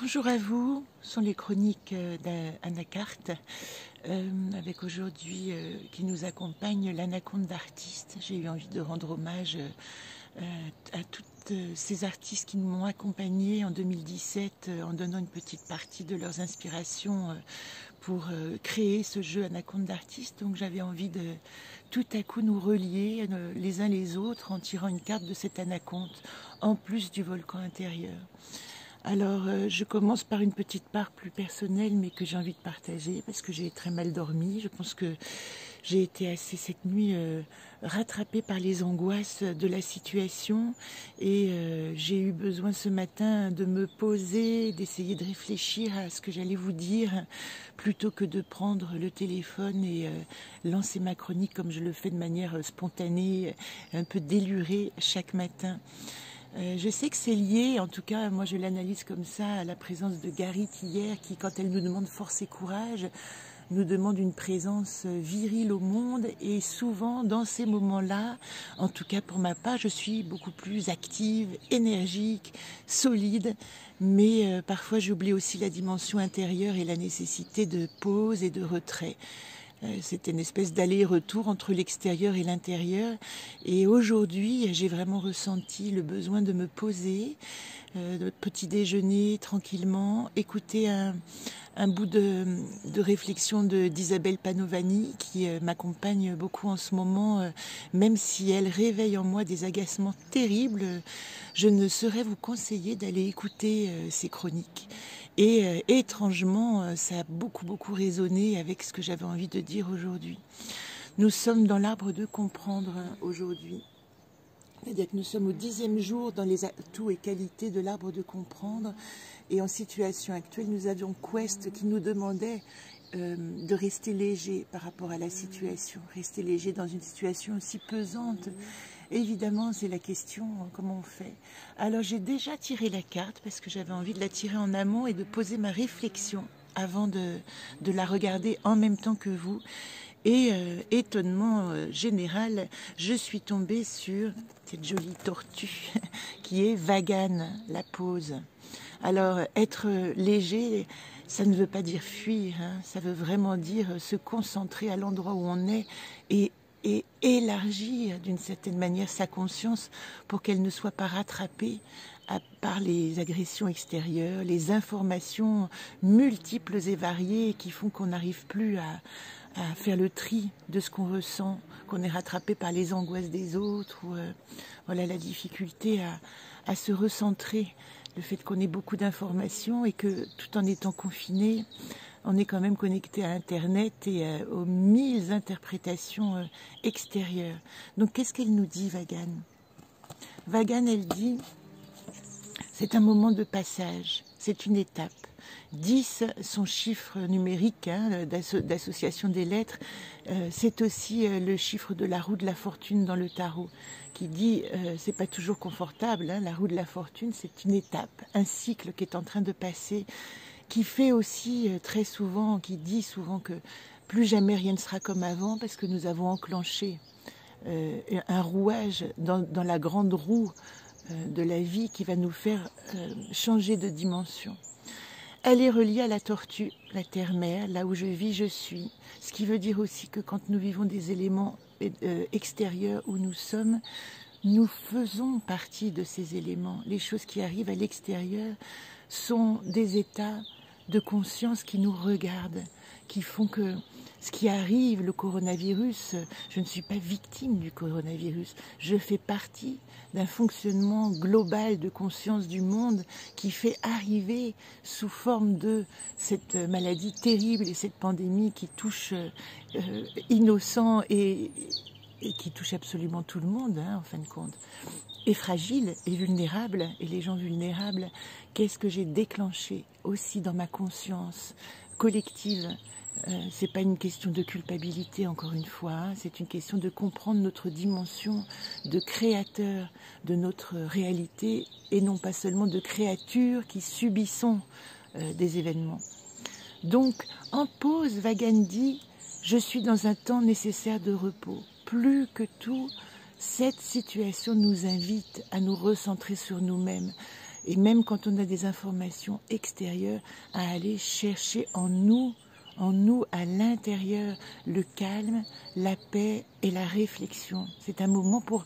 Bonjour à vous, ce sont les chroniques d'Anacarte, avec aujourd'hui qui nous accompagne l'Anaconde d'artistes. J'ai eu envie de rendre hommage à toutes ces artistes qui m'ont accompagné en 2017 en donnant une petite partie de leurs inspirations pour créer ce jeu Anaconde d'artistes. Donc j'avais envie de tout à coup nous relier les uns les autres en tirant une carte de cette anaconde, en plus du volcan intérieur. Alors, je commence par une petite part plus personnelle, mais que j'ai envie de partager, parce que j'ai très mal dormi. Je pense que j'ai été assez cette nuit rattrapée par les angoisses de la situation, et j'ai eu besoin ce matin de me poser, d'essayer de réfléchir à ce que j'allais vous dire, plutôt que de prendre le téléphone et lancer ma chronique comme je le fais de manière spontanée, un peu délurée chaque matin. Je sais que c'est lié, en tout cas moi je l'analyse comme ça, à la présence de Garit hier qui, quand elle nous demande force et courage, nous demande une présence virile au monde, et souvent dans ces moments-là, en tout cas pour ma part, je suis beaucoup plus active, énergique, solide, mais parfois j'oublie aussi la dimension intérieure et la nécessité de pause et de retrait. C'était une espèce d'aller-retour entre l'extérieur et l'intérieur. Et aujourd'hui, j'ai vraiment ressenti le besoin de me poser, de petit déjeuner tranquillement, écouter un bout de réflexion d'Isabelle Panovani qui m'accompagne beaucoup en ce moment, même si elle réveille en moi des agacements terribles. Je ne saurais vous conseiller d'aller écouter ces chroniques. Et étrangement, ça a beaucoup résonné avec ce que j'avais envie de dire aujourd'hui. Nous sommes dans l'arbre de comprendre aujourd'hui. C'est-à-dire que nous sommes au 10e jour dans les atouts et qualités de l'arbre de comprendre. Et en situation actuelle, nous avions Quest qui nous demandait de rester léger par rapport à la situation. Rester léger dans une situation aussi pesante. Évidemment, c'est la question, comment on fait. Alors j'ai déjà tiré la carte parce que j'avais envie de la tirer en amont et de poser ma réflexion avant de la regarder en même temps que vous. Et étonnement général, je suis tombée sur cette jolie tortue qui est Vagan, la pause. Alors être léger, ça ne veut pas dire fuir, hein, ça veut vraiment dire se concentrer à l'endroit où on est et élargir d'une certaine manière sa conscience pour qu'elle ne soit pas rattrapée par les agressions extérieures, les informations multiples et variées qui font qu'on n'arrive plus à faire le tri de ce qu'on ressent, qu'on est rattrapé par les angoisses des autres, ou voilà la difficulté à se recentrer, le fait qu'on ait beaucoup d'informations et que tout en étant confiné, on est quand même connecté à Internet et aux 1000 interprétations extérieures. Donc qu'est-ce qu'elle nous dit, Vagan? Vagan, elle dit, c'est un moment de passage, c'est une étape. 10, son chiffre numérique hein, d'association des lettres, c'est aussi le chiffre de la roue de la fortune dans le tarot, qui dit, c'est pas toujours confortable, hein, la roue de la fortune, c'est une étape, un cycle qui est en train de passer, qui fait aussi très souvent, qui dit souvent que plus jamais rien ne sera comme avant parce que nous avons enclenché un rouage dans la grande roue de la vie qui va nous faire changer de dimension. Elle est reliée à la tortue, la terre-mère, là où je vis, je suis. Ce qui veut dire aussi que quand nous vivons des éléments extérieurs où nous sommes, nous faisons partie de ces éléments. Les choses qui arrivent à l'extérieur sont des états de conscience qui nous regardent, qui font que ce qui arrive, le coronavirus, je ne suis pas victime du coronavirus, je fais partie d'un fonctionnement global de conscience du monde qui fait arriver sous forme de cette maladie terrible et cette pandémie qui touche innocents et qui touche absolument tout le monde, hein, en fin de compte, et fragile et vulnérable, et les gens vulnérables, qu'est-ce que j'ai déclenché aussi dans ma conscience collective? C'est pas une question de culpabilité, encore une fois, hein, c'est une question de comprendre notre dimension de créateur de notre réalité, et non pas seulement de créatures qui subissons des événements. Donc, en pause, Vagan dit, je suis dans un temps nécessaire de repos. Plus que tout, cette situation nous invite à nous recentrer sur nous-mêmes. Et même quand on a des informations extérieures, à aller chercher en nous à l'intérieur, le calme, la paix et la réflexion. C'est un moment pour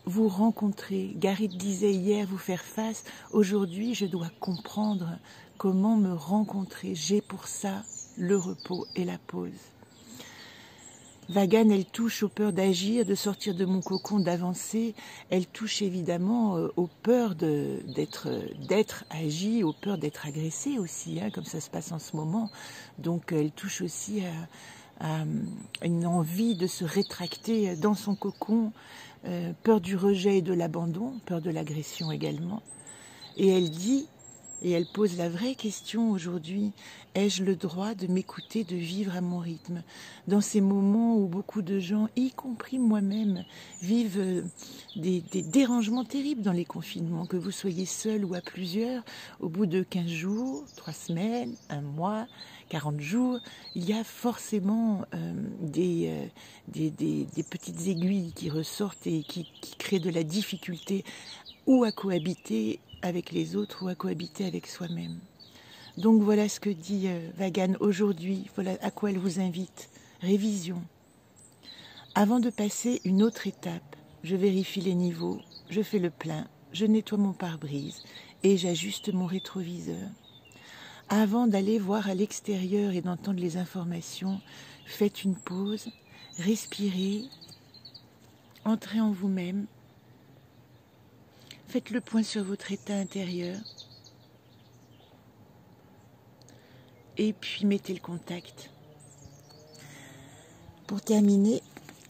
vous rencontrer. Garit disait hier, vous faire face. Aujourd'hui, je dois comprendre comment me rencontrer. J'ai pour ça le repos et la pause. Vagan, elle touche aux peurs d'agir, de sortir de mon cocon, d'avancer. Elle touche évidemment aux peurs d'être agi, aux peurs d'être agressée aussi, hein, comme ça se passe en ce moment. Donc elle touche aussi à une envie de se rétracter dans son cocon, peur du rejet et de l'abandon, peur de l'agression également. Et elle dit, et elle pose la vraie question aujourd'hui, ai-je le droit de m'écouter, de vivre à mon rythme? Dans ces moments où beaucoup de gens, y compris moi-même, vivent des dérangements terribles dans les confinements, que vous soyez seul ou à plusieurs, au bout de 15 jours, 3 semaines, 1 mois, 40 jours, il y a forcément des petites aiguilles qui ressortent et qui créent de la difficulté ou à cohabiter avec les autres ou à cohabiter avec soi-même. Donc voilà ce que dit Vagan aujourd'hui, voilà à quoi elle vous invite. Révision. Avant de passer une autre étape, je vérifie les niveaux, je fais le plein, je nettoie mon pare-brise et j'ajuste mon rétroviseur. Avant d'aller voir à l'extérieur et d'entendre les informations, faites une pause, respirez, entrez en vous-même. Faites le point sur votre état intérieur. Et puis mettez le contact. Pour terminer,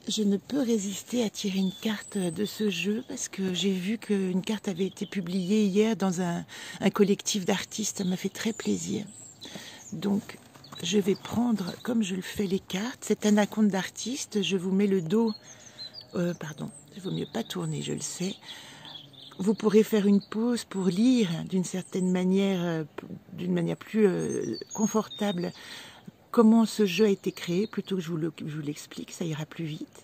je ne peux résister à tirer une carte de ce jeu parce que j'ai vu qu'une carte avait été publiée hier dans un collectif d'artistes. Ça m'a fait très plaisir. Donc, je vais prendre, comme je le fais, les cartes. C'est un anaconde d'artiste. Je vous mets le dos... pardon, il vaut mieux pas tourner, je le sais. Vous pourrez faire une pause pour lire d'une certaine manière, plus confortable, comment ce jeu a été créé, plutôt que je vous l'explique, ça ira plus vite.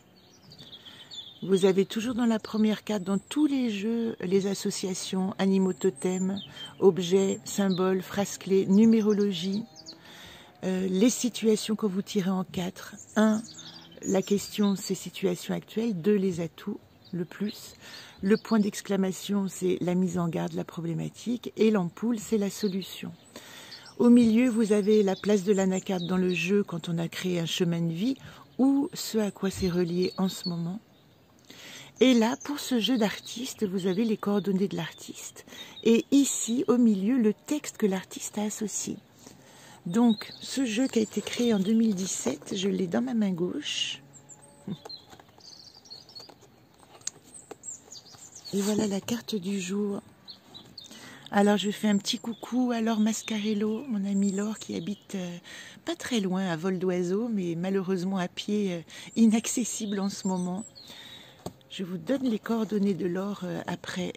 Vous avez toujours dans la première carte, dans tous les jeux, les associations, animaux totems, objets, symboles, phrases clés, numérologie, les situations que vous tirez en 4. 1, la question, c'est situation actuelle. 2, les atouts, le plus. Le point d'exclamation, c'est la mise en garde, la problématique. Et l'ampoule, c'est la solution. Au milieu, vous avez la place de l'anacarde dans le jeu quand on a créé un chemin de vie ou ce à quoi c'est relié en ce moment. Et là, pour ce jeu d'artiste, vous avez les coordonnées de l'artiste. Et ici, au milieu, le texte que l'artiste a associé. Donc, ce jeu qui a été créé en 2017, je l'ai dans ma main gauche. Et voilà la carte du jour. Alors je fais un petit coucou à Laure Mascarello, mon amie Laure qui habite pas très loin, à vol d'oiseau, mais malheureusement à pied inaccessible en ce moment. Je vous donne les coordonnées de Laure après.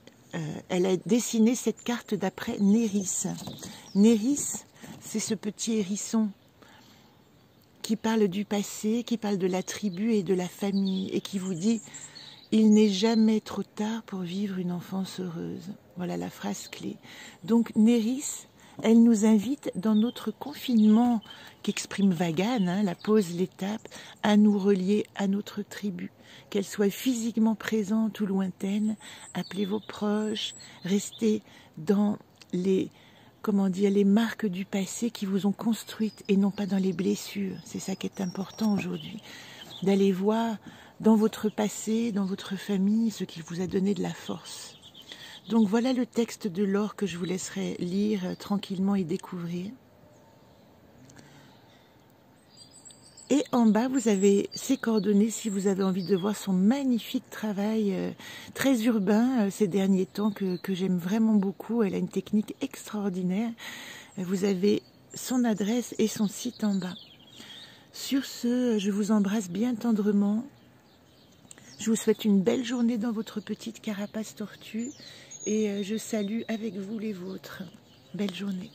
Elle a dessiné cette carte d'après Néris. Néris, c'est ce petit hérisson qui parle du passé, qui parle de la tribu et de la famille et qui vous dit... Il n'est jamais trop tard pour vivre une enfance heureuse. Voilà la phrase clé. Donc Néris, elle nous invite dans notre confinement qu'exprime Vagan, hein, la pause, l'étape, à nous relier à notre tribu. Qu'elle soit physiquement présente ou lointaine, appelez vos proches, restez dans les marques du passé qui vous ont construites et non pas dans les blessures. C'est ça qui est important aujourd'hui. D'aller voir dans votre passé, dans votre famille, ce qui vous a donné de la force. Donc voilà le texte de Laure que je vous laisserai lire tranquillement et découvrir. Et en bas, vous avez ses coordonnées si vous avez envie de voir son magnifique travail très urbain ces derniers temps que j'aime vraiment beaucoup. Elle a une technique extraordinaire. Vous avez son adresse et son site en bas. Sur ce, je vous embrasse bien tendrement. Je vous souhaite une belle journée dans votre petite carapace tortue et je salue avec vous les vôtres. Belle journée.